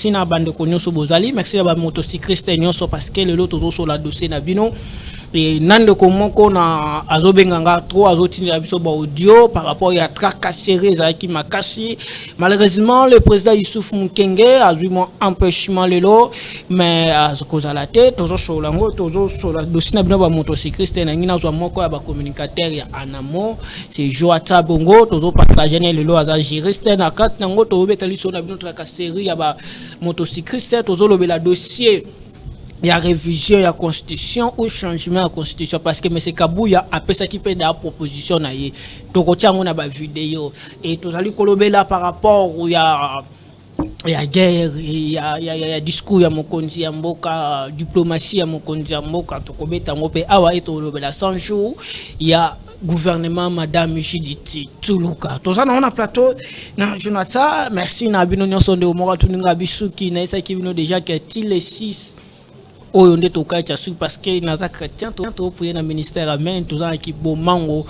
merci na bande konyoso bozali, merci à ba motocycliste nyonso parce que le lot sur la dossier na bino. Et nande komoko na azobenganga trop azotinela biso ba audio par rapport à tracasserie qui makasi. Malheureusement le président Youssouf Mukenge a eu mon empêchement lelo mais à cause à la tête toujours sur lango toujours sur la dossier na bino ba motocycliste na ngina zo moko ya ba communicateur ya Anamo c'est Joata Bongo toujours partager lelo aza juriste na kat nango to betali so na bino tracasserie ya ba motocycliste toujours le la dossier. Il y a révision, il y a constitution ou changement de la constitution parce que M. Kabouya a fait ça qui peut dar proposition na yé. Donc on a ba vidéo et tout ça lui colober là par rapport où il y a guerre, il y a discours, il y a mokonzi ya mboka, diplomatie ya mokonzi ya mboka to kobeta ngope awa eto lobe la 100 jours, il y a gouvernement madame Judith Tuluka. Tout ça on a plateau na Jonathan, merci na bino nyonso de omora tuninga bisuki na isa ki bino déjà que les 6 oyo nde tokacha sur parce que naza chrétien to pour na ministère amen tout ça qui bomango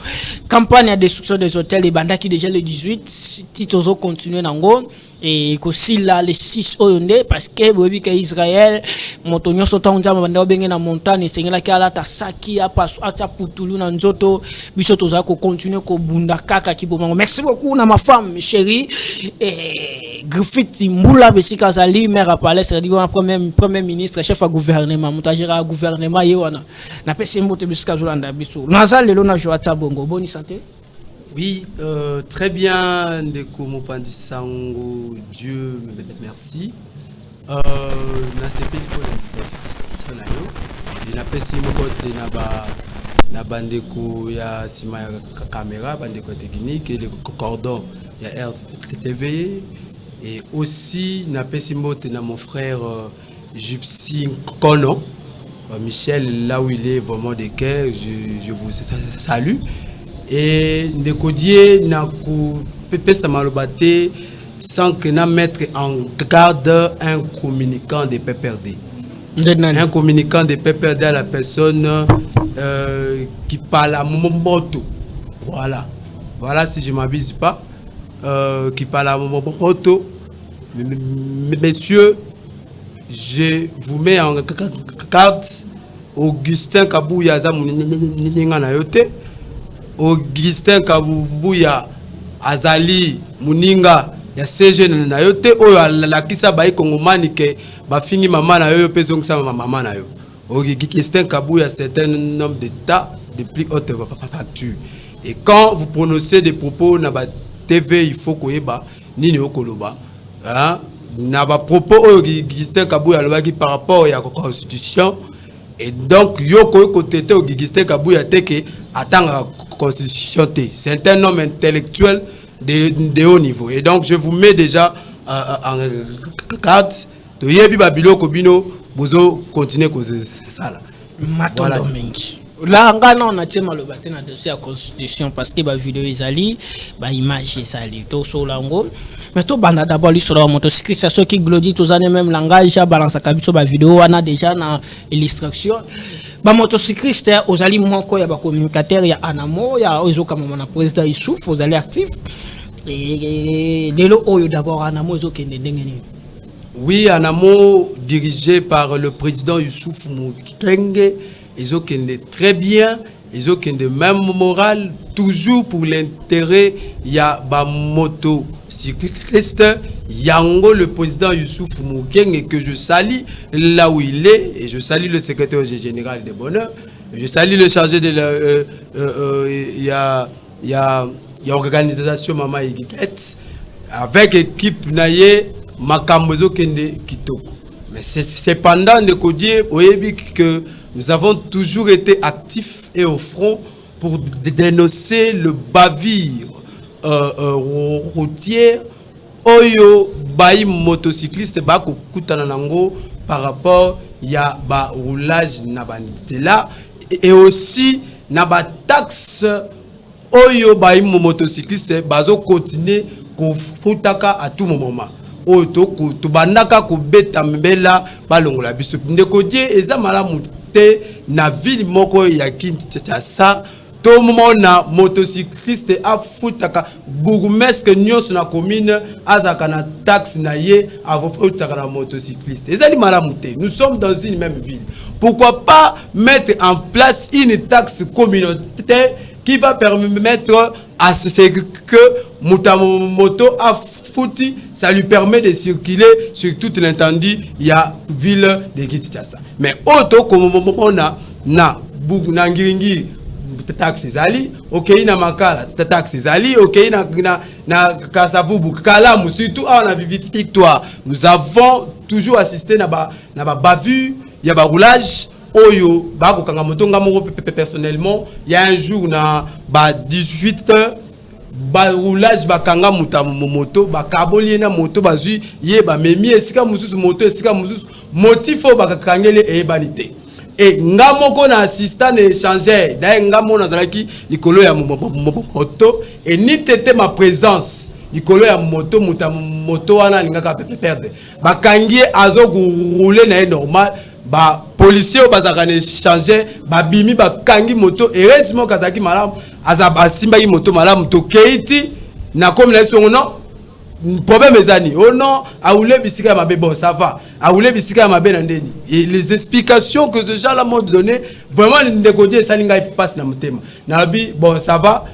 campagne de destruction des hôtels et bandaki déjà le 18 ti tozo continuer nango et aussi là les 6 oyo nde parce que bobi que Israël motonyo so tanga banda benge na montagne sengela ki ala ta saki apa ata putulu na nzoto biso toza ko continuer ko bunda kaka ki bomango. Merci beaucoup na ma femme chérie et Griffith Mbula besika zali maire à palais c'est dit premier ministre chef à gouvernement mutajira gouvernement yewana na pesi mbote bisika zolanda biso nazali lelo na Joata Bongo bonne santé. Oui, très bien ndeko mopandi sango Dieu merci. Na sepeli ko na yo na pesi mokote na bandeko ya sima ya caméra bandeko technique et le cordon ya RTV et aussi na pesi mote na mon frère Gypsy Kono Michel là où il est vraiment de cœur je vous salue et ndekodier na ku pesa malobate sans que na mettre en garde un communicant de PPRD. Un communicant de PPRD à la personne qui parle à moto. Voilà si je ne m'abuse pas qui parle à moto. Messieurs, je vous mets en carte Augustin Kabouya Zamuninga na yote. Augustin Kabouya Azali Muninga ya CG na yote oyo la kisa ba Kongomani ke ba fini maman na yo peso ngisa maman na yo. Augustin Kabouya c'est un homme d'état de plus haute facture. Et quand vous prononcez des propos na ba TV il faut koyeba nini okoloba hein na ba propos Augustin Kabouya lobaki par rapport à la constitution. Et donc, Yoko côté Augustin Kabouya teke attend la constitution. C'est un homme intellectuel de haut niveau. Et donc, je vous mets déjà en carte. To yebi babilo kobino bozo continuer cause ça là. Voilà. Là, on a tellement le bâtiment de la constitution parce que la vidéo est allée, l'image est allée, tout sur l'angle. Mais tout banda d'abord sur la motocycliste, ceux qui glodient tous les mêmes langages, balance à sur la vidéo, on a déjà dans l'illustration. Ba motocycliste, aux alliés il y a des communicateurs, il y a Anamo, il y a le président Youssouf, vous allez actifs. Et dès le d'abord Anamo, ils ont oui, Anamo, dirigé par le président Youssouf Mukenge. Ils ont très bien, ils ont de même morale, toujours pour l'intérêt. Il y a ba moto cycliste, Yango, le président Youssouf Mukenge, que je salue là où il est, et je salue le secrétaire général de Bonheur, je salue le chargé de la. Il y a organisation Mama Egiket, avec équipe Naye, Makamozo Kende Kitoko. Mais c'est cependant que nous avons toujours été actifs et au front pour dénoncer le bavure routier oyo baï motocycliste bako kutananango par rapport ya ba roulage na là et aussi na ba taxe oyo baï motocycliste bazo continuer ko futaka à tout moment. Oto ko tubandaka ko beta mbela balongola biso ndeko die eza malamu na ville moko ya Kinshasa tout le monde na motocycliste a foutaka bourgmestre nyonso na commune azaka na taxe na ye avo foutaka na motocycliste. Ezali malamu te. Nous sommes dans une même ville. Pourquoi pas mettre en place une taxe communautaire qui va permettre à ce que moto a foutu, ça lui permet de circuler sur toute l'étendue il y a ville de Kinshasa. Mais auto comme on a na Ngiringi taxe zali, OK na Makala taxe zali, OK na Kasavubu Kalamu, surtout on a vécu victoire. Nous avons toujours assisté na bavure, il y a roulage oyo ba ko kanga moto ngamo personnellement, il y a un jour na 18h ba roulage ba kanga moto ba kaboli na moto bazui ye ba memi esika mususu moto esika mususu motifo ba kangele e banité. Et ngamoko na assistant échangeur d'ailleurs ngamo na zalaki likolo ya moto et ni tete ma présence likolo ya moto moto wana lingaka perdre ba kangie azo rouler na normal ba policier bazaka na échangeur ba bimi ba kangi moto heureusement kazaki malamu azaba simba yi moto malamu to keiti na comme la son non problème ezani oh non a oule bisika mabe bon ça va a oule bisika mabe na ndeni et les explications que ce genre là m'a donné vraiment ndekodi ça linga passe na mutema na bi bon ça va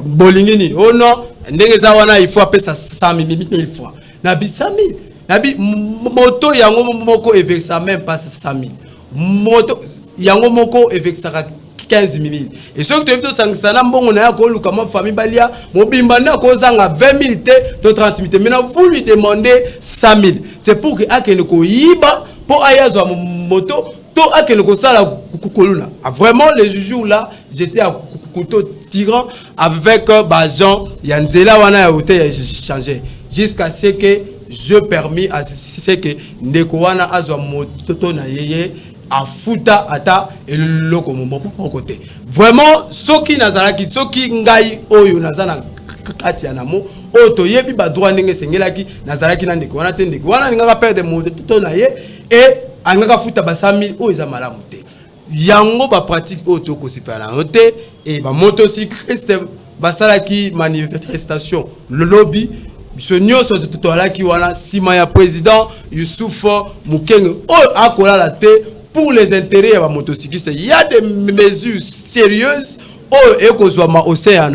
bolingini oh non ndenge za wana il faut appeler ça 100 000 fois na bi 100 000 na bi moto yango moko evexa même pas 100 000 moto yango moko evexa 15 000. Et ce que tu as dit, c'est que ma famille balia, mon bimbana kozanga 20 000 to 30 000. Maintenant, vous lui demandez 100 000. C'est pour que akenoko yiba pour ayazo moto to akenoko sala kukoluna. Vraiment les jours là, j'étais à couteau tirant avec Bajan, Yanzela wana ya hôtel changé jusqu'à ce que je permis à ce que Nekowana azwa moto na yeye à futa ata et le côté vraiment ce qui nazalaki ce qui ngai oyo nazana kati ya namo oto yebi ba droit ndenge sengelaki nazalaki na ndeko wana te ndeko wana ngaka perdre moto na ye et angaka futa ba 100 000 o eza malamu te yango ba pratique oto ko sipala note et ba motocycliste basalaki manifestation le lobby ce nyonso totalaki wana sima ya président Youssouf Mukenge o akola la te pour les intérêts de la motocycliste. Il y a des mesures sérieuses au océan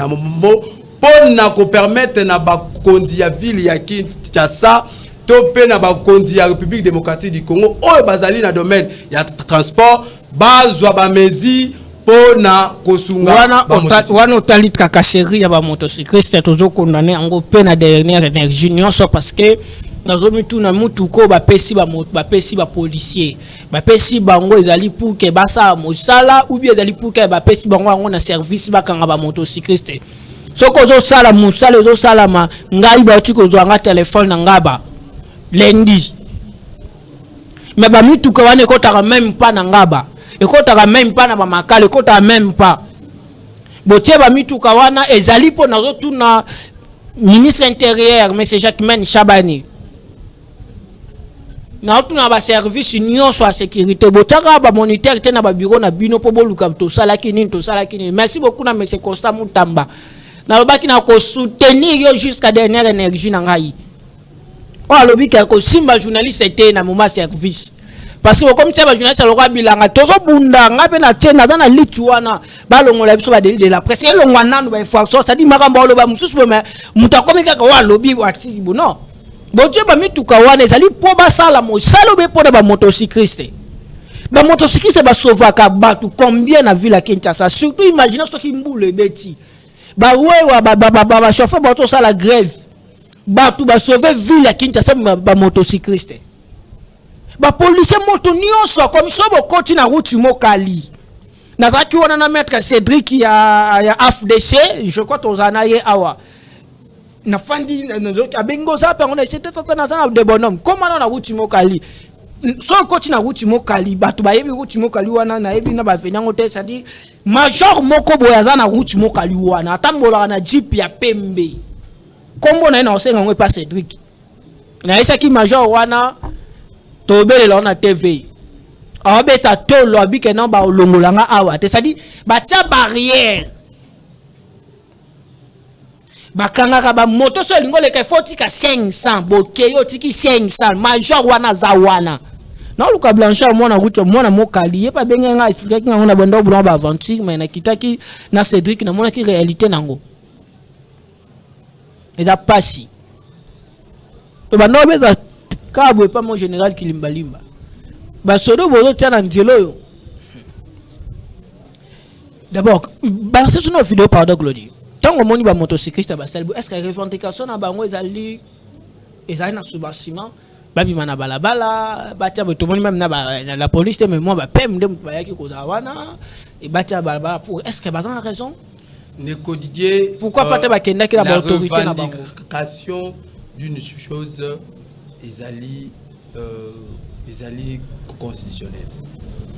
pour permettre na ba kondi ya ville ya Kinshasa to pe na ba kondi ya République démocratique du Congo o bazali na domaine ya transport bazwa ba mesures pour na kosunga wana otali kakaseri ya ba motocycliste tozo condamné ngo pe na dernière énergie nyonso parce que nazomi tu na mutu ko ba pesi ba policier ba pesi bango ezali pour que basa mosala ou bien ezali pour que ba pesi bango ngo na service ba kanga ba motocycliste soko zo sala musala zo sala ma ngai ba tiko zo anga téléphone na ngaba lendi mais ba mitu ko wane ko taka même pas na ngaba e ko taka même pas na ba makale ko taka même pas botie ba mitu ka wana ezali po nazo tu na ministre intérieur monsieur Jacquemain Chabani na tuna ba service nyonso a sécurité botaka ba moniteur te na ba bureau na bino po boluka to sala kini merci beaucoup na monsieur Constant Mutamba na lobaki na ko soutenir yo jusqu'à dernière énergie na ngai o alobi ka ko simba journaliste te na moment service parce que comme ça ba journaliste lokwa bilanga tozo bunda ngape na tena na lichuana balongola biso ba de la presse elongwa nanu ba infraction ça dit makambo lo ba mususu ba mutakomika ka wa lobi wa tibu non Bonjour ba mituka wana ezali po basala mosala be po na ba motocycliste. Ba motocycliste ba sauvaka batu combien na ville à Kinshasa surtout imaginez ce qui mboule beti. Ba wewa ba chauffeur ba to sala grève. Batu ba sauver ville à Kinshasa ba motocycliste. Ba policier moto nyonso comme so bo koti na route mokali. Nazaki wana na maître Cédric ya AFDC je crois tozana ye awa. Na fandi abengo za pe ngona c'était tata na de bonhomme comment na route mokali so koti na route mokali batu ba yebi route mokali wana na yebi na ba venango te ça dit major moko boya za na route mokali wana atambola na jeep ya pembe kombo na ina osenga ngwe pa Cédric na esa ki major wana tobele la na TV abeta tolo abike na ba olongolanga awa te ça dit ba tia barrière bakangaka ba moto so lingo leka fotika 500 bokeyo tiki 500 major wana za wana na luka blanchard mwana ruto mwana mokali pa benga expliquer nga na bando blanc ba aventure mais na kitaki na Cédric na mona ki réalité nango et da pasi to bando beza kabwe pa mon général Kilimbalimba ba sodo bozo tia na nzelo yo d'abord balance sur nos vidéos pardon Claudie tant que moni ba motocycliste ba selbo est-ce que revendication na bango ezali na subasiment babi mana balabala batia to moni même na la police mais moi ba pem de ba yaki ko zawana et batia balabala pour est-ce que bazan a raison Neko Didier pourquoi pas ba kenda ki la autorité na bango revendication d'une chose ezali constitutionnelle.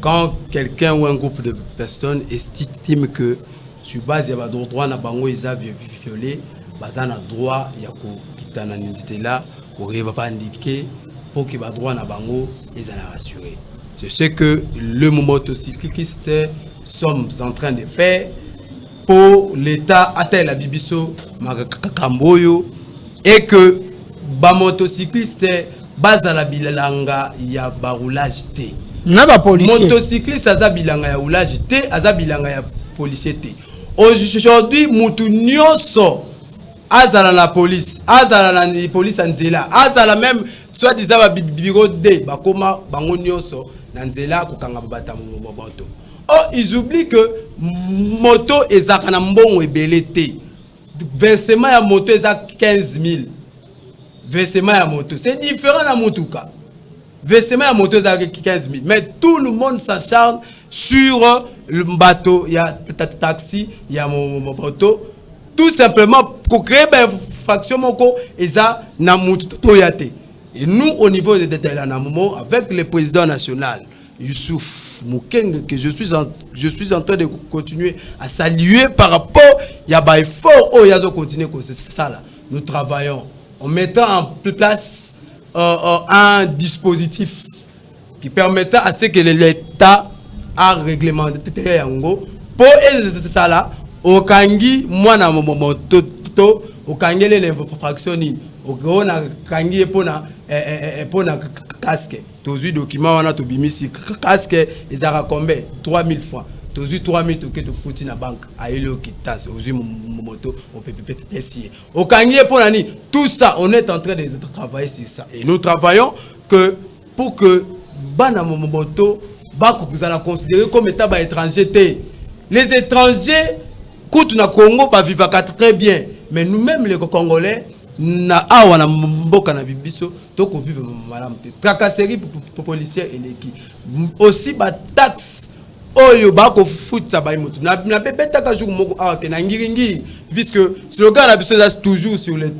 Quand quelqu'un ou un groupe de personnes estime que sur base de droit na bango ils ont violé, bazan a droit ya ko kitana n'entité là pour revendiquer pour que ba droit na bango ils en rassuré. C'est ce que le motocycliste sommes en train de faire pour l'État atteint la bibiso Makamboyo et que ba motocycliste base à la bilanga ya baroulage té. Na ba policier. Motocycliste aza bilanga ya roulage té, aza bilanga ya policier té. Aujourd'hui mutu nyonso azala la police, azala la police anzela, azala même soit disant ba bureau D bakoma bango nyonso na nzela ko kanga bata moto. Oh, ils oublient que moto ezaka na mbongo ebele té. Versement ya moto eza 15 000. Versement à moto. C'est différent à Moutouka. Versement à moto, c'est 15 000. Mais tout le monde s'acharne sur le bateau. Il y a taxi, il y a mon moto. Tout simplement pour créer une fraction et ça, na Moutoutoyate. Et nous, au niveau de l'Anamomo, avec le président national, Youssouf Moukeng, que je suis en train de continuer à saluer par rapport, il y a un effort, il y a continuer comme ça là. Nous travaillons en mettant en place un dispositif qui permettra à ce que l'État a réglementé Yango pour ça là au kangi moi na moto au kangi les infractions au na kangi pour na casque tous les documents on a tout bimisi casque ils a combien 3000 francs. Tous 3000 toke to fouti na banque a eu le quittance aux moto au PPPC au kangié pour l'année tout ça on est en train de travailler sur ça et nous travaillons que pour que bana moto bako vous allez considérer comme état étranger les étrangers coûtent na Congo pas vivre très bien mais nous-mêmes les Congolais na awa na mboka na bibiso to ko vivre malamu te tracasserie pour policiers et l'équipe aussi ba taxe oyo bako foot sa bayi moto na bebeta ka jour moko awa ke na ngiringi puisque slogan la biso c'est toujours sur le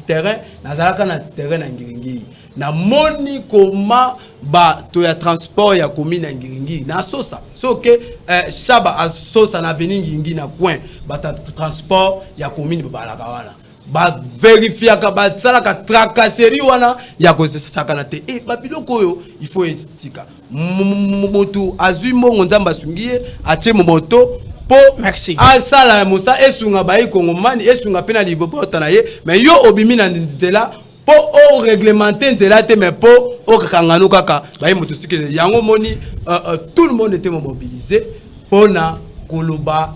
terrain na zalaka na terrain na ngiringi na moni koma ba to ya transport ya komi na ngiringi na sosa so que shaba a sosa na veni ngiringi na coin ba transport ya komi ba la kawana ba vérifier ka ba sala ka tracasserie wana ya ko sakana te e ba biloko yo il faut etika moto azui mbongo nzamba sungiye atie moto po merci asala mosa esunga bayi kongomani esunga pena libota na ye mais yo obimi na nzela po o réglementer nzela te mais po o kakangano kaka bayi moto sikele yango moni tout le monde était mobilisé pona koloba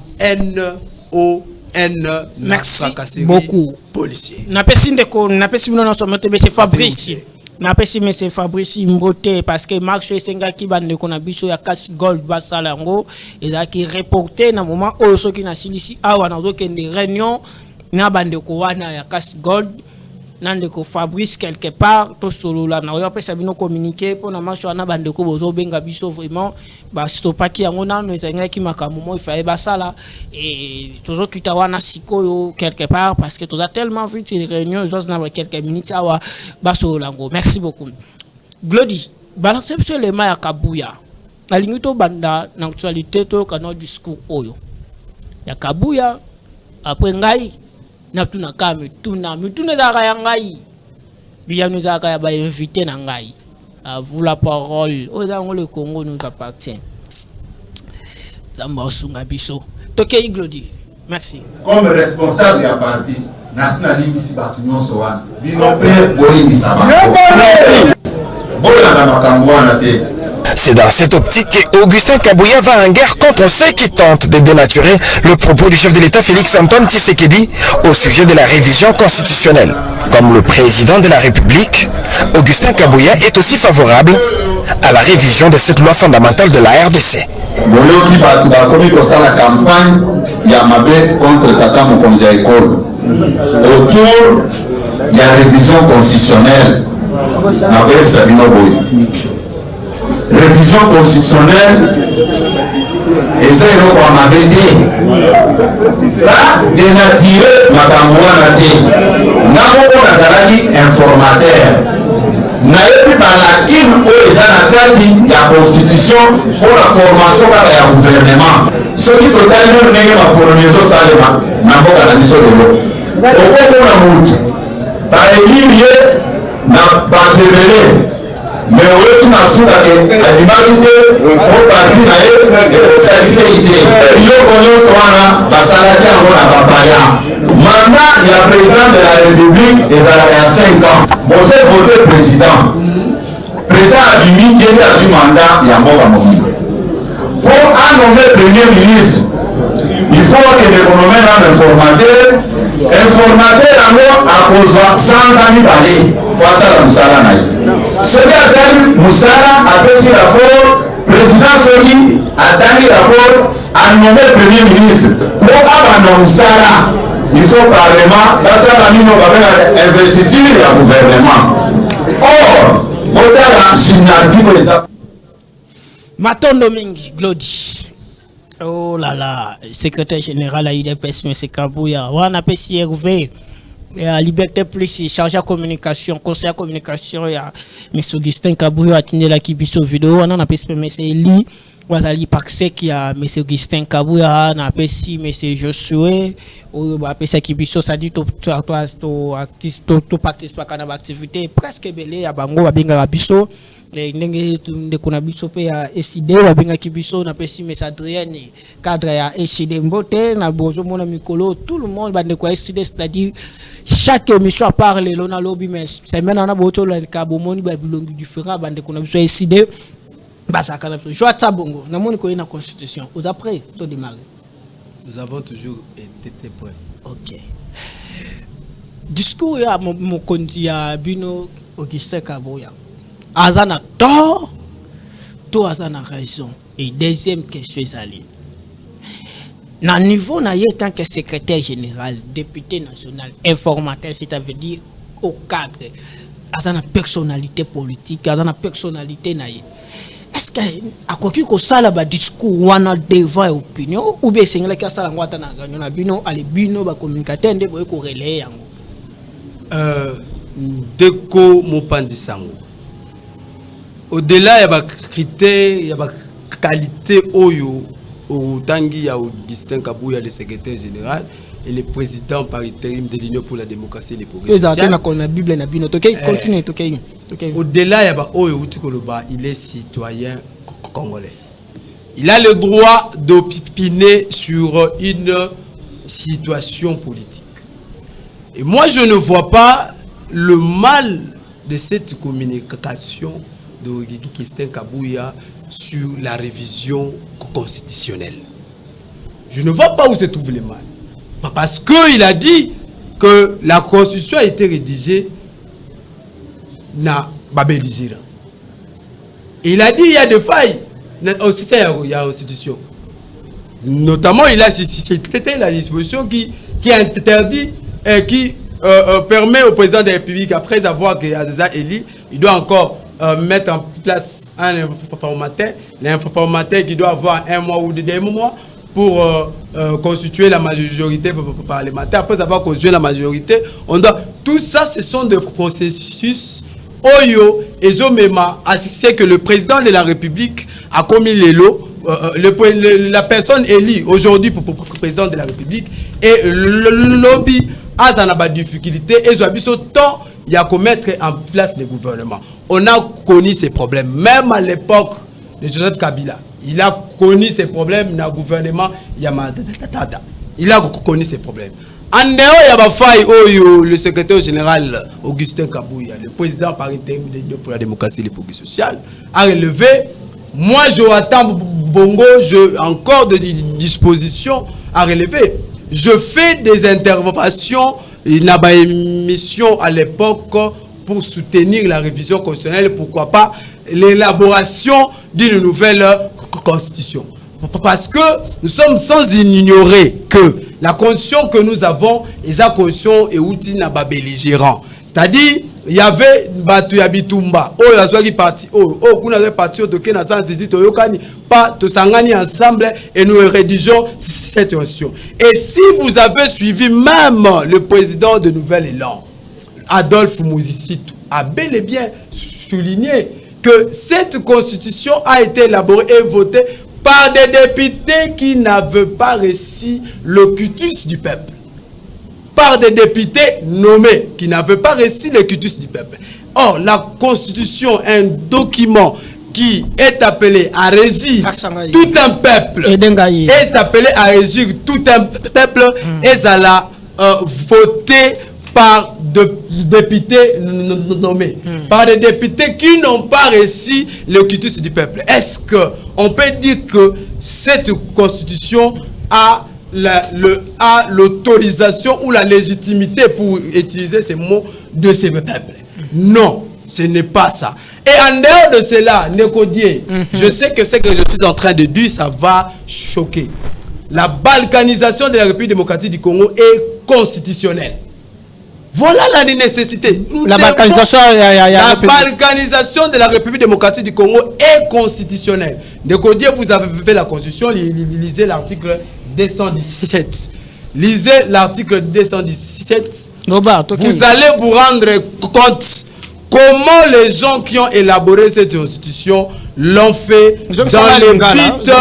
merci beaucoup policier na pesi ndeko na pesi bino nyonso moto monsieur Fabrice na pesi monsieur Fabrice Mbote parce que marche esengaki bandeko na biso ya Cash Gold basala yango ezaki reporter na moment oyo soki na silisi awa na zokende réunion na bandeko wana ya Cash Gold nandeko Fabrice quelque part to solo la na yo pesa bino communiquer pour na marche wana bandeko bozo benga biso vraiment ba stopaki yango nano ezengaki makambo mo ifaye basala et tozo kita wana sikoyo quelque part parce que toza tellement vite une réunion juste na quelques minutes awa baso lango merci beaucoup Glody balance sur les mains ya Kabuya alingi to banda na actualité to kana discours oyo ya Kabuya après ngai na tuna ka mituna zaka ya ngai biya nous zaka ya ba invité na ngai à vous la parole ozango le Congo nous appartient zamba osunga biso tokei Glody merci comme responsable du parti nasina limisi bato nyonso wana bino mpe bolimisa bango bolanda makambo wana te. C'est dans cette optique qu'Augustin Kabouya va en guerre contre ceux qui tentent de dénaturer le propos du chef de l'État Félix-Antoine Tshisekedi au sujet de la révision constitutionnelle. Comme le président de la République, Augustin Kabouya est aussi favorable à la révision de cette loi fondamentale de la RDC. Boyoki bato bakomi kosala campagne ya mabe contre tata mokonzi ya ekolo autour ya révision constitutionnelle na koyebisa bino boye. Révision constitutionnelle eza eloko ya mabe te denatire makambo wana te. nga moko nazalaki informateur nayebi balakine oyo eza na kati ya constitution mpona formation kaka ya gouvernement. soki totali nano ndenge mapoloni ezosalema na mboka na biso lelo okomona motu baelire ye na batebele me oyoki na suka ke adimaki te o parti na ye ekosalisei te. biloko nyonso wana basalaki yango na bapaya. mandat ya président de la république ezalaka ya 5 ans. bozo vote président abimi yende azwi mandat ya mboka mobimba. po anome premier ministre il faut akende konome nano informateur yango akozwa 100 ans mibale po asala mosala na ye. soki azali mosala apesi rapport président, soki atangi rapport anome premier ministre po abanda mosala. Il faut parlement basala nino babengaka investiture ya gouvernement. Or botala gymnastique eza Matondo mingi Glody. Oh là là, secrétaire général à UDPS M. Kabouya wana pesi Hervé ya Liberté Plus chargé de communication, conseiller de communication ya M. Augustin Kabouya atindela ki biso vidéo wana na pesi M. Eli wazali paksek ya M. Augustin Kabouya na pesi M. Josué ou ba pesi ki biso ça dit to artiste to participer kana ba activité presque belé ya bango ba benga biso ndenge de kona biso pe ya SID ba benga ki biso na pesi M. Adrien cadre ya SID mbote na bozo mona mikolo tout le monde ba de quoi SID, c'est-à-dire chaque émission parle lona lobby mais c'est maintenant na boto la kabomoni ba bilongi différent ba de kona biso SID basa kana biso joa tabongo na moni ko ina constitution aux après to démarrer. Nous avons toujours été prêts. Ok. Discours ya mokonzi ya bino Augustin Kabouya. Azana tort, to azana raison. Et deuxième question est na niveau na yé tant que secrétaire général, député national, informateur, c'est-à-dire au cadre, azana personnalité politique, azana personnalité na yé. Est-ce que à quoi que ça là discours wana devant opinion ou bien c'est là que ça la ngwata na gagnon na bino ali bino ba communicateur ndé boye ko relayer yango Deko Mopandi Sango au-delà ya ba critères ya ba qualité oyo au tangi ya Augustin Kabouya le secrétaire général et le président par intérim de l'Union pour la démocratie et les progrès sociaux. Au-delà, il est citoyen congolais. Il a le droit d'opiner sur une situation politique. Et moi, je ne vois pas le mal de cette communication de Augustin Kabouya sur la révision constitutionnelle. Je ne vois pas où se trouve le mal. Parce qu'il a dit que la constitution a été rédigée na Babelizira. Il a dit qu'il y a des failles aussi il y a la constitution. Notamment, il a cité la disposition qui interdit et qui permet au président de la République, après avoir que Azaza Eli, il doit encore mettre en place un informateur qui doit avoir 1 mois ou 2 mois pour constituer la majorité parlementaire. Après avoir constitué la majorité, on doit... Tout ça, ce sont des processus Oyo et Zomema assisté que le président de la République a commis les lots. La personne élue aujourd'hui pour président de la République et le lobby a dans difficulté et Zoabiso temps il y a qu'à mettre en place le gouvernement. On a connu ces problèmes, même à l'époque de Joseph Kabila. Il a connu ces problèmes dans le gouvernement Yamadata. Il a connu ces problèmes. En dehors, il y a faille le secrétaire général Augustin Kabouya, le président par intérim de l'Union pour la démocratie et le progrès social, a relevé. Moi, je attends Bongo, encore de disposition à relever. Je fais des interventions, il y a une émission à l'époque pour soutenir la révision constitutionnelle, pourquoi pas l'élaboration d'une nouvelle constitution. Parce que nous sommes sans ignorer que la constitution que nous avons est la constitution et outil n'a pas belligérant. C'est-à-dire, il y avait Batu Yabitumba, il y a parti, parti, pas tous ensemble et nous rédigeons cette constitution. Et si vous avez suivi même le président de Nouvel Élan, Adolphe Mouzicitou, a bel et bien souligné que cette constitution a été élaborée et votée par des députés qui n'avaient pas reçu le cutus du peuple. Par des députés nommés qui n'avaient pas reçu le cutus du peuple. Or, la constitution est un document qui est appelé à régir tout un peuple. Est appelé à régir tout un peuple et ça l'a voté par de députés nommés, par des députés qui n'ont pas reçu le cutus du peuple. Est-ce qu'on peut dire que cette constitution a l'autorisation ou la légitimité, pour utiliser ces mots, de ces peuples? Non, ce n'est pas ça. Et en dehors de cela, Nekodier, je sais que ce que je suis en train de dire, ça va choquer. La balkanisation de la République démocratique du Congo est constitutionnelle. Voilà la nécessité. La balkanisation de la République démocratique du Congo est constitutionnelle. Nekodier, vous avez fait la constitution, lisez l'article 217. Lisez l'article 217. Vous allez vous rendre compte comment les gens qui ont élaboré cette constitution l'ont fait dans les bites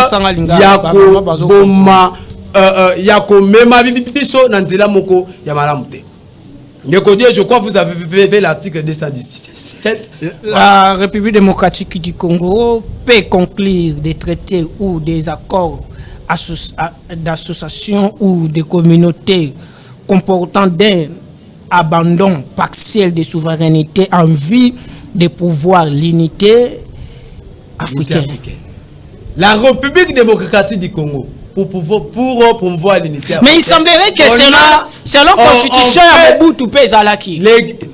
je crois que vous avez fait l'article 217. La République démocratique du Congo peut conclure des traités ou des accords d'association ou de communautés comportant des abandon partiel de souveraineté en vue de pouvoir l'unité africaine. La République démocratique du Congo, pour promouvoir l'unité africaine. Mais il semblerait que selon la constitution,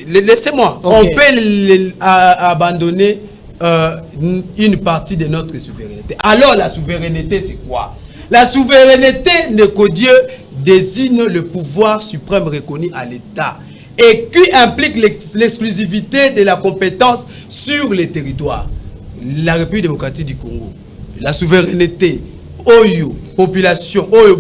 laissez-moi, on peut abandonner une partie de notre souveraineté. Alors la souveraineté, c'est quoi? La souveraineté, Nekodier, désigne le pouvoir suprême reconnu à l'État et qui implique l'exclusivité de la compétence sur les territoires. La République démocratique du Congo, la souveraineté, Oyo, population, Oyo,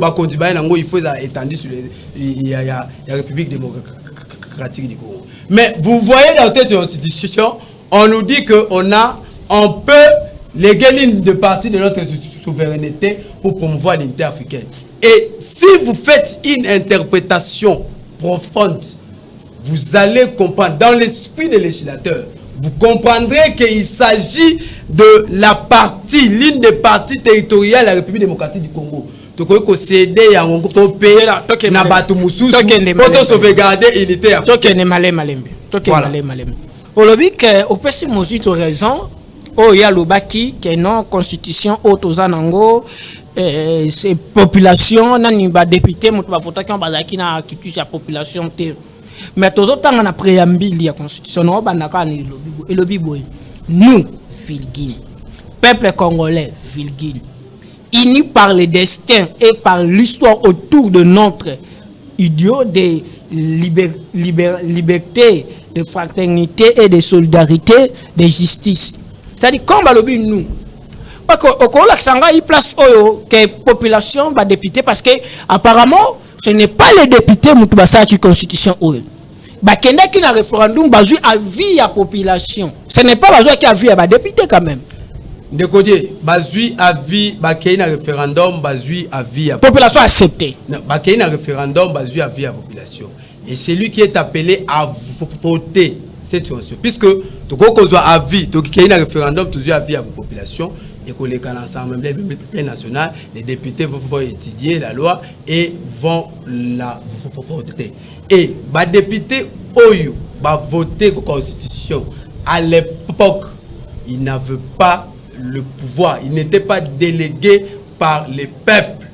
il faut étendre sur la République démocratique du Congo. Mais vous voyez dans cette constitution, on nous dit qu'on peut léguer une de partie de notre souveraineté pour promouvoir l'unité africaine. Et si vous faites une interprétation profonde, vous allez comprendre, dans l'esprit des législateurs, vous comprendrez qu'il s'agit de la partie, l'une des parties territoriales de la République démocratique du Congo. Donc, il céder à un pays, na batu mususu, pour sauvegarder l'unité africaine. Pour le but que au PC Mozito raison, il y a le baki qui est non constitution autozanango. Ces populations n'ont pas député, mais pas voter qui ont bazaki na qui touche la population terre. Mais tous autant on a préambule de la constitution, on va n'avoir et le biboy. Nous, Vilguin, peuple congolais, Vilguin, unis par le destin et par l'histoire autour de notre idiot de liberté, de fraternité et de solidarité, de justice. C'est-à-dire, comme nous, il place que la population va député parce que apparemment ce n'est pas les députés qui constitution qui na référendum bazui avis à population, ce n'est pas bazui qui avis à député quand même. Ndekodier bazui avis qui na référendum bazui avis à population acceptée. Qui na référendum bazui avis à population et c'est lui qui est appelé à voter cette constitution puisque to ko avis to qui na référendum to avis à population. et que les l'Assemblée nationale, les députés vont étudier la loi et vont la voter. Et les députés Oyo va voter la constitution. À l'époque, ils n'avaient pas le pouvoir, ils n'étaient pas délégués par les peuples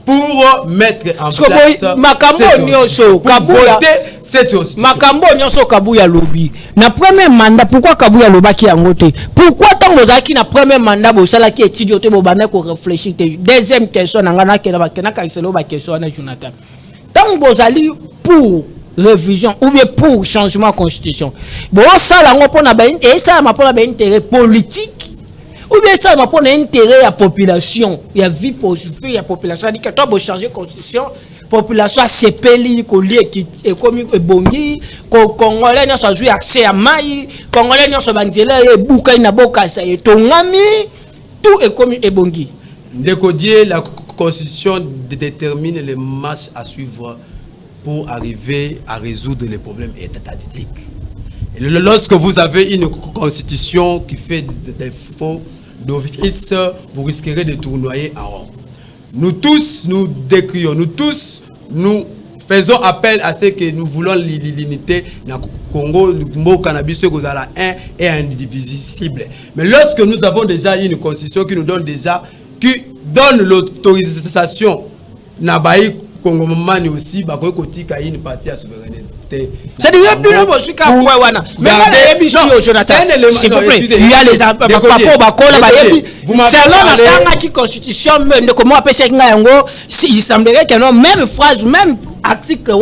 pour mettre en place cette Makambo nyonso Kabuya lobi. Na premier mandat, pourquoi Kabuya lobaki yango te? Pourquoi tant bozaki na premier mandat bosala ki étudier te bobanda ko réfléchir te? Deuxième question nangana ke na bakena ka iselo ba question na Jonathan. Tant bozali pour révision ou bien pour changement de constitution. Bon ça là on pona ba et ça ma pona ba intérêt politique. Ou bien ça pour l'intérêt de la population, il y a vie pour la population. Il dit que toi, pour changer la constitution, la population s'est payée, et comme Bongi, Congolais n'ont joué accès à Maï, Congolais n'ont pas bandélé, Bouka n'a pas cassé, Tongami, tout est comme Bongi. Décodier la constitution détermine les marches à suivre pour arriver à résoudre les problèmes étatiques. Et lorsque vous avez une constitution qui fait des faux d'office, vous risquerez de tournoyer en rond. Nous tous, nous décrions, nous tous, nous faisons appel à ce que nous voulons l'unité dans le Congo, le cannabis, un et indivisible. Mais lorsque nous avons déjà une constitution qui nous donne déjà, qui donne l'autorisation, Nabaï Congo Mani aussi, il y a une partie à souveraineté. C'est du plus long pour Suka Kouawana. Mais Jonathan, s'il vous plaît, il y a les selon la constitution, comment on appelle ça, il semblerait que non, même phrase, même article,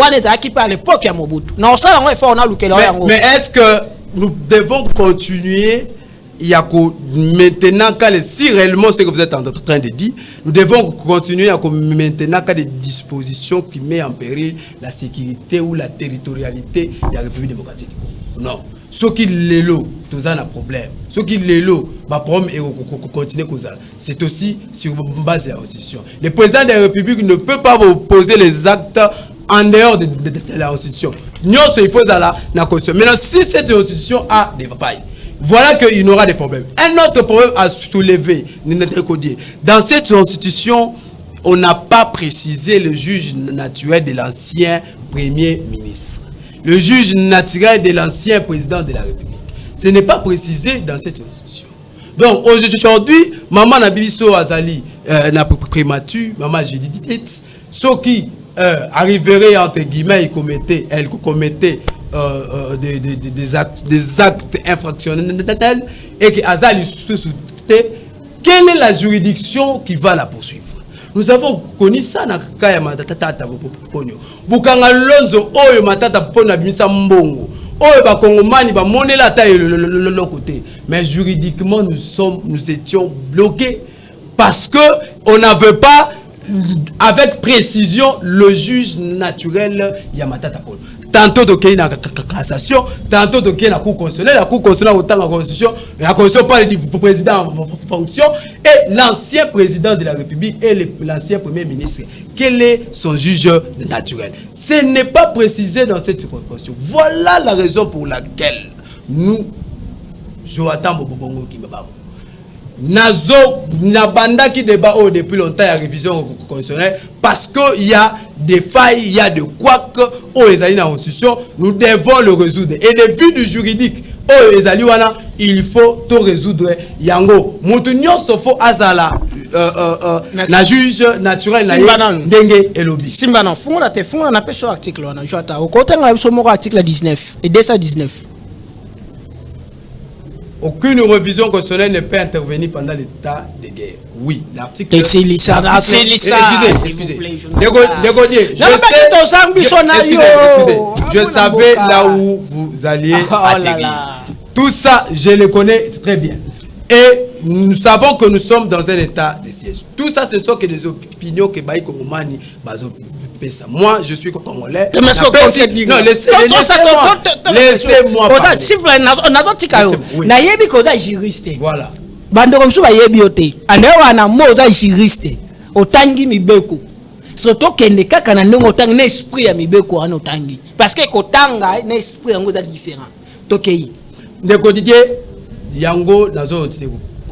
qui par l'époque, il y a Mobutu. Non, ça, on est fort, on a looké. Mais est-ce que nous devons continuer? Il y a maintenant, si réellement ce que vous êtes en train de dire, nous devons continuer à maintenant des dispositions qui mettent en péril la sécurité ou la territorialité de la République démocratique du Congo. Non. Ce qui est là, tout ça a un problème. Ce qui est là, le problème est continuer comme ça. C'est aussi sur base de la Constitution. Le président de la République ne peut pas poser les actes en dehors de la Constitution. Nous, il faut ça la Constitution. Maintenant, si cette Constitution a des failles, voilà qu'il y aura des problèmes. Un autre problème à soulever, dans cette constitution, on n'a pas précisé le juge naturel de l'ancien Premier ministre. Le juge naturel de l'ancien président de la République. Ce n'est pas précisé dans cette constitution. Donc aujourd'hui, maman Nabiso Azali n'a pas prématuré, maman Judith, ce qui arriverait entre guillemets, elle commettait des actes infractionnels et que Azali sous-souté, quelle est la juridiction qui va la poursuivre? Nous avons connu ça dans le cas de Matata Ponyo. Bukanga Lonzo, Oyo Matata Ponyo, Bimisa Mbongo. Oyo Bakongomani, Bamone la taille le côté. Mais juridiquement, nous étions bloqués parce que on n'avait pas avec précision le juge naturel Yamatata Ponyo. Tantôt de la cassation, tantôt de la Cour constitutionnelle, la Cour constitutionnelle autant la Constitution parle du président en fonction, et l'ancien président de la République et l'ancien premier ministre. Quel est son juge naturel? Ce n'est pas précisé dans cette Constitution. Voilà la raison pour laquelle nous, Joatan Bobongo qui me parle. Nazo Nabanda qui débat depuis longtemps la révision constitutionnelle parce qu'il y a des failles, il y a des couacs au Ezali dans la Constitution, nous devons le résoudre. Et le but du juridique au Ezali wana, il faut tout résoudre. Yango, Moutounion Sofo Azala, na juge naturel na Dengue et Lobby. Simbana, fonda te fonda na pêche article wana. Jota, au côté na biso article 19 et 219. Aucune révision constitutionnelle ne peut intervenir pendant l'état de guerre. Oui, l'article... Excusez. Je savais là où vous alliez atterrir. Tout ça, je le connais très bien. Et nous savons que nous sommes dans un état de siège. Tout ça, ce sont que des opinions que Baï Kongomani bazo. Moi, je suis congolais. Non, laissez-moi. Juriste. Voilà. Bando comme ça, yebi ane wana mo za juriste. Otangi mibeko. Surtout que ne kaka na ndongo otangi na esprit ya mibeko ana otangi. Parce que kotanga na esprit yango za différent. Tokei. Ndeko Didier yango nazo ntine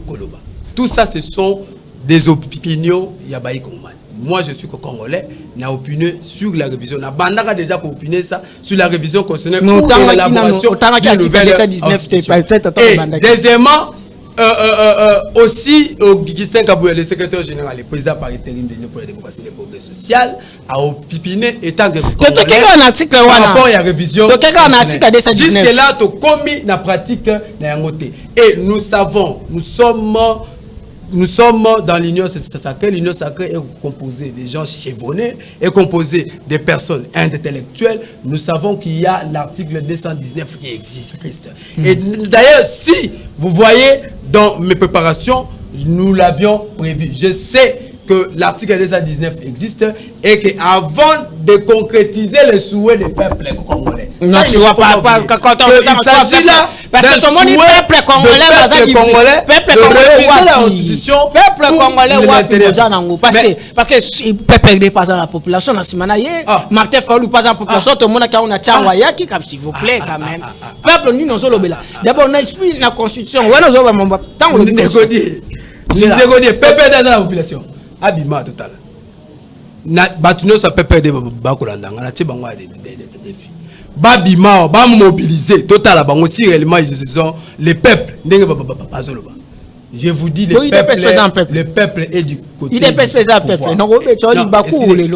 koloba. Tout ça, ce sont des opinions Yabaï Kongman. Moi, je suis congolais, n'a opiné sur la révision. Na bandaka déjà pour opiner ça sur la révision constitutionnelle pour l'élaboration d'une nouvelle constitution. Et deuxièmement, aussi Augustin Kabouya, le secrétaire général, le président par intérim de l'Union pour la démocratie et le progrès social, a opiné étant que par rapport à la révision constitutionnelle. Jusque-là, tu as commis la pratique na yangote. Et nous savons, nous sommes dans l'union sacrée. L'union sacrée est composée des gens chevronnés, est composée des personnes intellectuelles. Nous savons qu'il y a l'article 219 qui existe. Et d'ailleurs, si vous voyez dans mes préparations, nous l'avions prévu. Je sais que l'article 219 existe et qu'avant de concrétiser les souhaits des peuples congolais. Non, je vois pas. Il s'agit là parce que tout le monde peuple congolais, peuple congolais, la constitution, peuple congolais, parce que peuple dépasse la population, la simana yé, Martin Fayulu passe la population, tout le monde qui a une tchawaya qui cap s'il vous plaît quand même. Peuple nous nous lobela. D'abord on a expliqué la constitution. Ouais nous avons mon temps on négocier. Peuple dans la population. Abima total. Na batuno sa peuple de bakolanda ngana ti bango des défis. Babima ba mobiliser total bango si réellement ils ont les peuples ndenge ba zoloba. Je vous dis le peuple est du côté. Il est peuple. Non,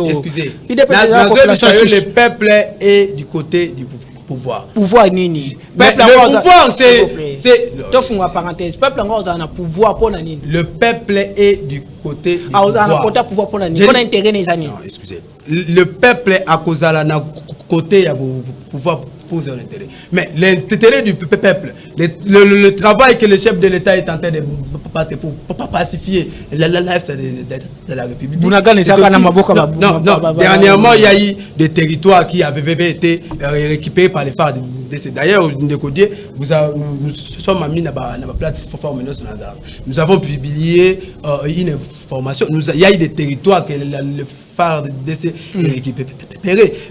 excusez. Le peuple est du côté du pouvoir. Pouvoir nini. Le pouvoir c'est parenthèse. Peuple a pouvoir pour nini. Le peuple est du côté du pouvoir. Pour nini. Pour intérêt des années. Non, excusez. Le peuple a causé la côté à pouvoir pour son intérêt. Mais l'intérêt du peuple, le travail que le chef de l'État est en train de pour pacifier l'Est de la République. Non, dernièrement, il y a eu des territoires qui avaient été récupérés par les phares. D'ailleurs, nous sommes mis dans la plateforme. Nous avons publié une information. Il y a eu des territoires que le phare de DC récupéré.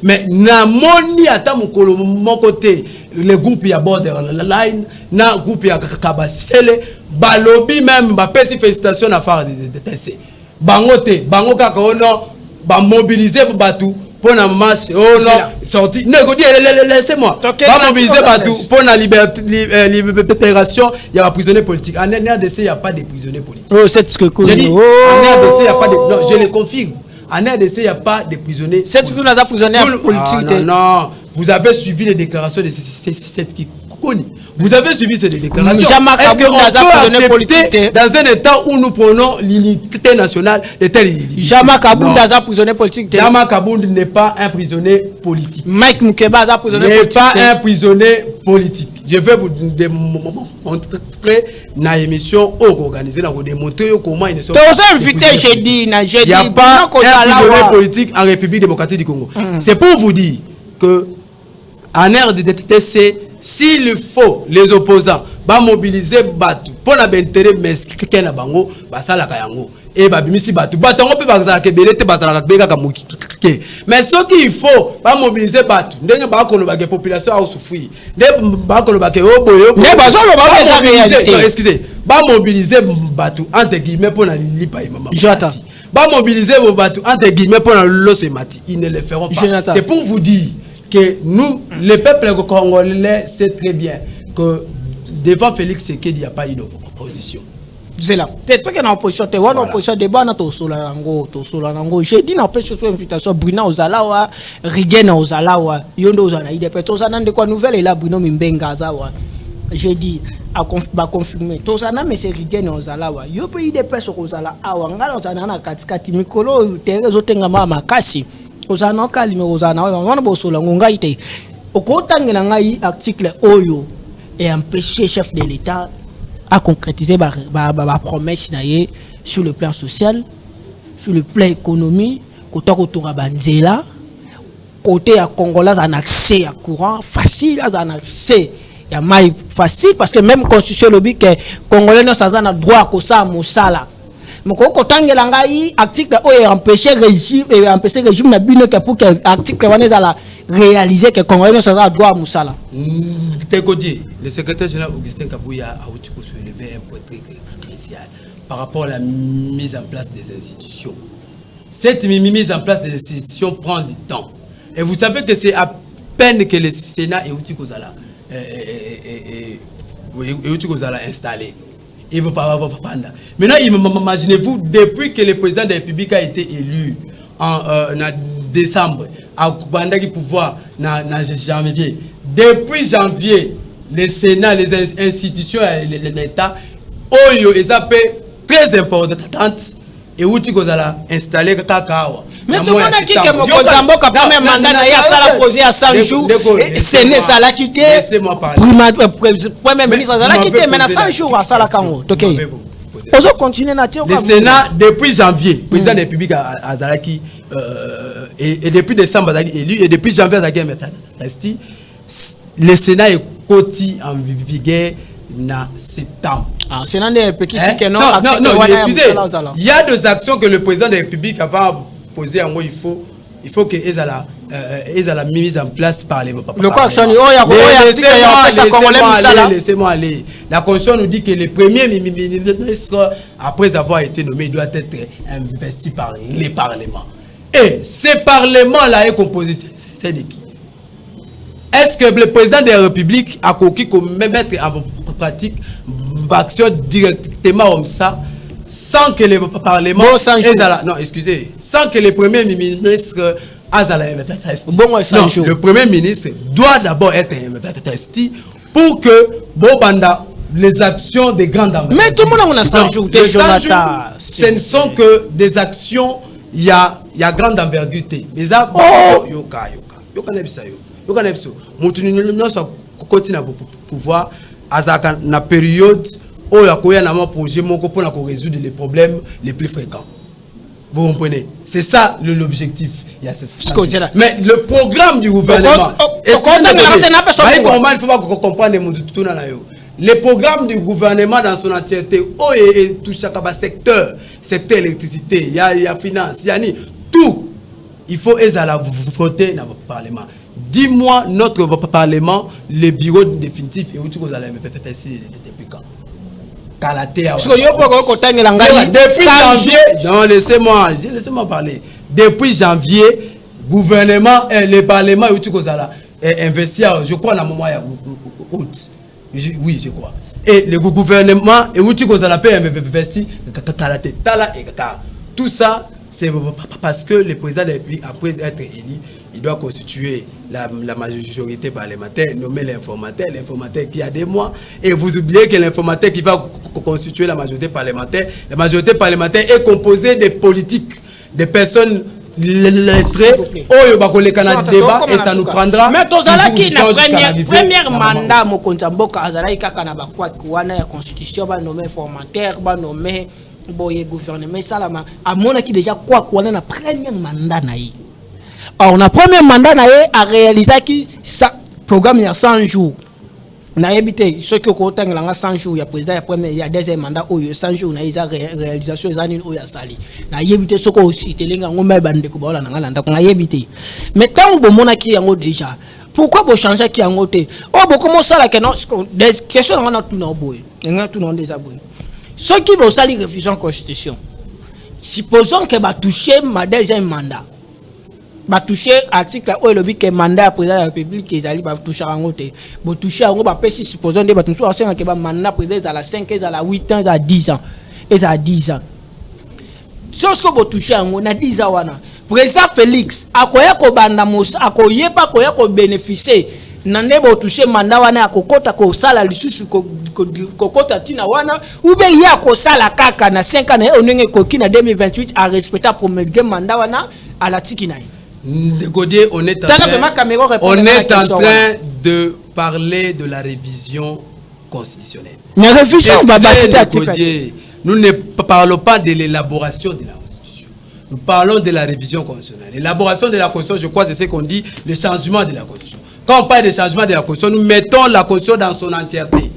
Mais namoni ata mukolo mon côté le groupe ya borderline na groupe ya kabasele balobi même ba pesi félicitations na phare de DC. Bangote bango kaka ono ba mobiliser batu pour la marche oh non sorti négocier laissez-moi ba mobiliser batu pour la libération il y a prisonniers politiques en RDC il y a pas de prisonniers politiques. Oh c'est ce que je dis en RDC il y a pas de non je le confirme. En RDC, il n'y a pas de prisonniers. C'est ce que nous avons prisonniers politiques. Non, vous avez suivi les déclarations de cette qui connaît. Vous avez suivi ces déclarations. Est-ce qu'on peut accepter dans un état où nous prenons l'unité nationale de telle unité? Jama Kabound est un prisonnier politique. Jama Kabound n'est pas un prisonnier politique. Mike Mukeba est un prisonnier politique. N'est pas un prisonnier politique. Je vais vous démontrer dans l'émission organisée, vous démontrer comment ils ne sont pas. Il n'y a pas un prisonnier politique en République démocratique du Congo. C'est pour vous dire que en RDC, s'il faut les opposants va mobiliser batu pour l'intérêt mesquin na bango basala kayango et babimisi batu batango pe bazala ke belete bazala ka beka kamuki mais ce qu'il faut va mobiliser batu ndenge ba ko ba population a souffrir ndenge ba ko ba ke oboyo ndenge bazolo ba réalité excusez ba mobiliser batu entre guillemets pour na lipa mama ba mobiliser batu entre guillemets pour na loso mati ils ne le feront pas. C'est pour vous dire que nous, le peuple congolais, sait très bien que devant Félix Tshisekedi, il n'y a pas une opposition. C'est là. C'est toi qui es en opposition. Tu es en opposition. Débat na to solango. J'ai dit na pêche sur invitation. Bruna Ozalawa, Rigena Ozalawa, Yondo Ozana. Il est peut-être Ozana de quoi nouvelle et là Bruno Mimbenga Zawa. J'ai dit à confirmer. Tozana mais c'est Rigena Ozalawa. Yo pays des pêches Ozala. Awangala Ozana na katikati mikolo terezo tengama makasi. Ozana kalime ozana wana bosola ngonga ite okotangela ngai article oyo et empêcher chef de l'État à concrétiser ba promesse naie sur le plan social, sur le plan économique, côté retour à banzela, côté à Congolais en accès à courant facile, en accès à maille facile parce que même constitution lobby que Congolais n'a pas droit à ça mosala. moko kotangela ngai article o empêcher régime na bino que pour que article wana za la réaliser que Congolais ça a droit à musala. Le secrétaire général Augustin Kabouya a soulevé un point très crucial par rapport à la mise en place des institutions. Cette mise en place des institutions prend du temps. Et vous savez que c'est à peine que le Sénat est installé. Il va pas prendre. Maintenant, imaginez-vous, depuis que le président de la République a été élu en décembre, à Bandagi pouvoir en janvier, depuis janvier, le Sénat, les institutions et l'État, Oyo et ça très importante et où tu as installé Kakao. Mais tout le monde a dit que mon Kozamboka premier mandat il y a ça la projet à 100 jours et Séné ça l'a quitté. Premier ministre ça l'a quitté mais à 100 jours à ça la Kango. OK. On continue na le Sénat depuis janvier, président de la République à Zalaki et depuis décembre élu et depuis janvier Zalaki le Sénat est côté en vigueur na septembre. Ah, c'est un petit que non. Non, excusez. Il y a des actions que le président de la République avant posé en gros il faut que la mise en place par les laissez-moi aller. La Constitution nous dit que le premier ministre après avoir été nommé doit être investi par les parlements. Et ce parlement là est composé de qui? Est-ce que le président de la République a coquille comme mettre en pratique action directement comme ça sans que le Parlement non, excusez, sans que le Premier ministre le Premier ministre doit d'abord être investi pour que les actions des grandes envergures. Mais tout le monde a 100 jours, Jonathan. Ce ne sont que des actions, il y a grande envergure. Mais ça, pouvoir à la période où il y a un projet pour résoudre les problèmes les plus fréquents. Vous comprenez? C'est ça l'objectif. Mais le programme du gouvernement, il faut pas comprendre le programme du gouvernement dans son entièreté, tout chaque secteur électricité, il y a finance, il y a tout. Il faut voter dans le Parlement. Dis-moi, notre Parlement, le bureau définitif et où tu vas faire ici depuis quand? Depuis janvier, non, laissez-moi parler. Depuis janvier, gouvernement et le Parlement où tu vas investir, je crois, dans le moment août. Oui, je crois. Et le gouvernement et où tu vas investir, tout ça, c'est parce que le président de la République, après être élu, il doit constituer la majorité parlementaire, nommer l'informateur qui a des mois. Et vous oubliez que l'informateur qui va constituer la majorité parlementaire est composée des politiques, des personnes lettrées. Et ça nous prendra. Mais Tozalaki, la première mandat, Mokonzamboka, Azalaki, Kakana, Bakouana, la constitution, va nommer informateur, va nommer le gouvernement. Salama, à mon avis, déjà, quoi qu'on a la première mandat. On a premier mandat à réaliser qui ça programme il y a 100 jours. Na habité ce que côté ngala 100 jours il y a président il y a deuxième mandat au 100 jours na isa réalisation ezani o ya sali. Na habité ce que aussi telenga ngomba bande ko baola ngala ndako na habité. Mais tant que mona ki yango déjà. Pourquoi vous changer ki yango te? Oh beaucoup mo sala que non des questions on a tout na boy. Nga tout na déjà boy. Ceux qui vont sali révision constitution. Supposons que va toucher ma deuxième mandat. Va toucher article où le but que mandat président de la République qu'ils allaient toucher en haut va toucher en haut va passer supposons des battus à 5 ans que mandat président à la 5 ans à la 8 ans à 10 ans et à 10 ans chose que va toucher en haut na 10 ans wana président Félix akoya ko banda mosa akoye pas koya ko bénéficier nande va toucher mandat wana akokota ko sala lisusu ko kota tina wana ou bien ya ko sala kaka na 5 ans et onenge koki na 2028 à respecter promulguer mandat wana à la tikina. Godier, on est en train de parler de la révision constitutionnelle. Mais révision, nous ne parlons pas de l'élaboration de la Constitution. Nous parlons de la révision constitutionnelle. L'élaboration de la Constitution, je crois, c'est ce qu'on dit, le changement de la Constitution. Quand on parle de changement de la Constitution, nous mettons la Constitution dans son entièreté.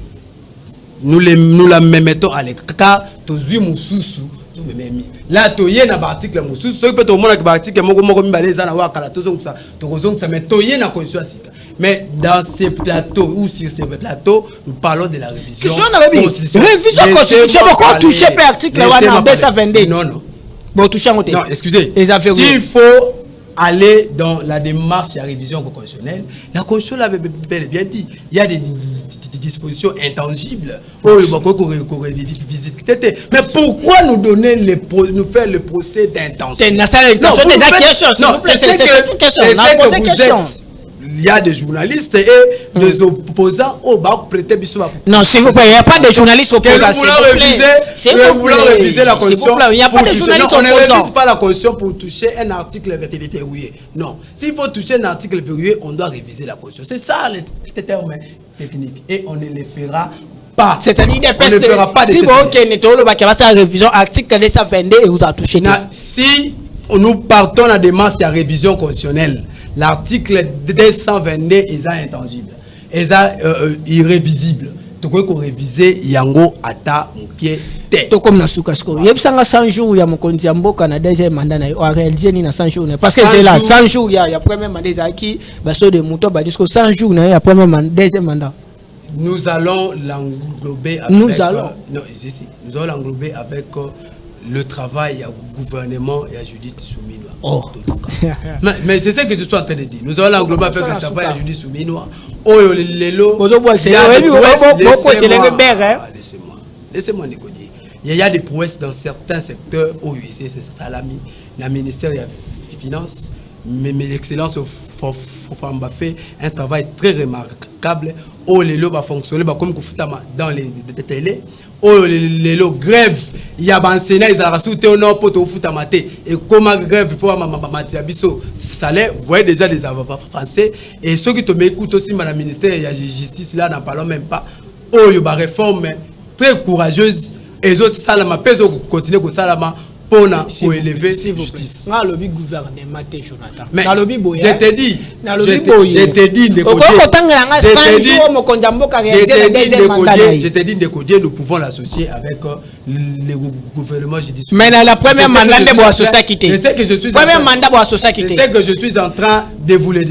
Nous la mettons à l'écart. Là, toye na article musu, ce peut au moins que article moko mibaleza na wakala tozong ça mais toye na constitution sika. Mais dans ces plateaux ou sur ces plateaux, nous parlons de la révision. Révision constitution, pourquoi toucher par article 222? Non. Bon, toucher côté. Non, excusez. S'il faut aller dans la démarche de la révision constitutionnelle, la constitution l'avait bien dit. Il y a des dispositions intangibles. Mais pourquoi nous donner nous faire le procès d'intention? Il y a des journalistes et des opposants au bas prêter bisou. Non, s'il vous plaît, il n'y a pas de journalistes opposants. Nous voulons réviser la constitution. Il n'y a pas de journalistes opposants. On ne révise pas la constitution pour toucher un article verrouillé. Non, s'il faut toucher un article verrouillé, on doit réviser la constitution. C'est ça les termes techniques. Et on ne les fera pas. C'est-à-dire on ne fera pas de révision article 222 et vous a touché. Si nous partons dans la démarche de la révision constitutionnelle, l'article 222 est intangible, est irrévisible. Tu peux réviser yango ata mukie te. To comme na sukasko. Yebsanga 100 jours ya mokonzi ya mboka na deuxième mandat na o réaliser ni na 100 jours parce que c'est là 100 jours ya premier mandat zaki baso de muto ba disco 100 jours na ya premier mandat deuxième mandat. Nous allons l'englober avec nous allons l'englober avec le travail au gouvernement et à Judith Souminois. Oh. Mais c'est ce que je suis en train de dire. Nous allons l'englober avec le travail à Judith Souminois. Oh, laissez-moi négocier. Il y a des prouesses dans certains secteurs. Oh, c'est Salami, le ministère des Finances, mais l'excellence Fofamba fait un travail très remarquable. Oh, les lots va fonctionner comme dans les télé. Oh, les lots grève. Il y a un Sénat, ils ont rassouté au nord pour te foutre à mater. Et comment grève pour Matiabiso salaire, vous voyez déjà les avocats français. Et ceux qui te m'écoutent aussi, madame ministère, il y a justice là, n'en parlons même pas. Oh, il y a une réforme très courageuse. Et autres, ça, la mapèse, continuer comme ça, pour élever justice. Mais je t'ai dit, nous pouvons l'associer avec le gouvernement judiciaire. Mais dans la première mandat de la société. C'est ce que je suis en train de vous le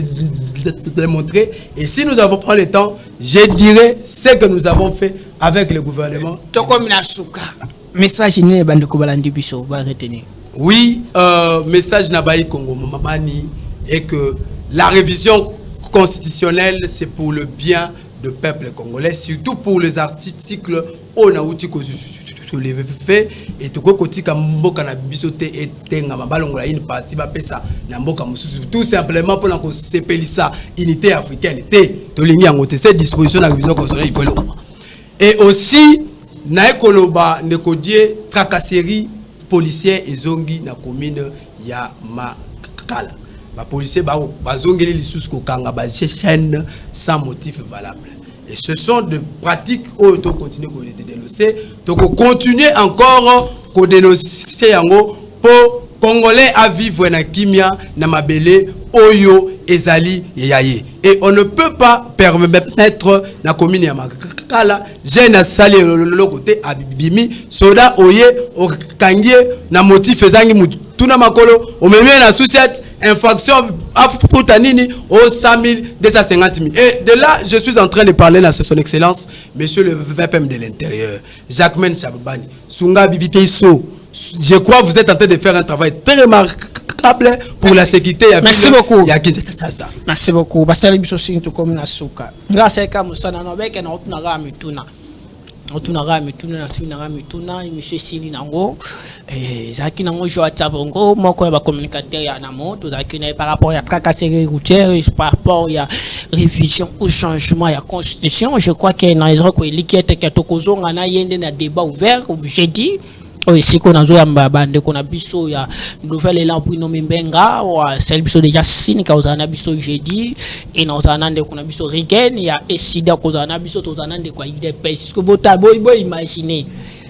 démontrer. Et si nous avons pris le temps, je dirais ce que nous avons fait avec le gouvernement. Message ni bande ko balandi biso va retenir. Oui, message Nabaï Congo Mamani est que la révision constitutionnelle c'est pour le bien du peuple congolais, surtout pour les articles on a outil que les fait et tout côté comme mboka na bisote et tenga mabalongola une partie ba pesa na mboka mususu tout simplement pour qu'on s'appelle ça unité africaine to lingi ngote cette disposition la révision constitutionnelle il faut le. Et aussi naekoloba nekodie tracasserie policière et zongi na commune ya Makala. Ba policier ba zongeli lisusu ko kanga ba chaîne sans motif valable. Et ce sont des pratiques où on continue de dénoncer. Donc on continue encore de dénoncer yango pour Congolais à vivre na kimia na mabele oyo ezali yaye. Et on ne peut pas permettre la commune ya Makala jeune à sali le côté abimi soda oye o kangie na motif ezangi mutuna makolo o memie na société infraction afutanini au 100 000 250 000. Et de là je suis en train de parler à son excellence monsieur le VPM de l'intérieur Jacquemain Chabani Sunga Bibi Peiso. Je crois que vous êtes en train de faire un travail très remarquable pour la sécurité. Merci beaucoup. Merci beaucoup. Basali biso sinto comme na suka. Grâce à comme ça na beke na otunara mituna. Otunara mituna monsieur Sili nango zaki nango jo atabongo moko ya ba communicateur ya namo to zaki na par rapport ya tracasserie routière par rapport ya révision ou changement ya constitution. Je crois que na ezro ko likiete ke tokozonga na yende na débat ouvert jeudi. Si on a joué à bande qu'on a biso ya nouvelle élan pour nommer Benga ou celle biso déjà signe qu'on a biso jeudi et nous avons qu'on a biso Rigen il y a Essida qu'on a biso tous en de quoi il est parce que bota boy imaginer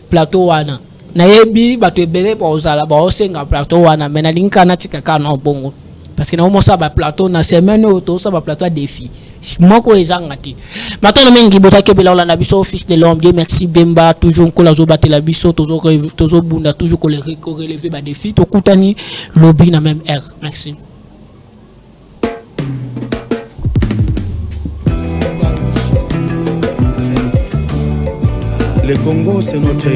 plateau wana na yebi bato ebele pour osala ba osenga plateau wana mais na linka na tika ka na bongo parce que na omo ça ba plateau na semaine auto ça ba plateau défi moko ezangati matano mengi botake bela la biso fils de l'homme. Dieu merci Bemba toujours ko la zo batela biso toujours bunda toujours ko relever ba défi to kutani lobby na même air. Merci. Le Congo c'est notre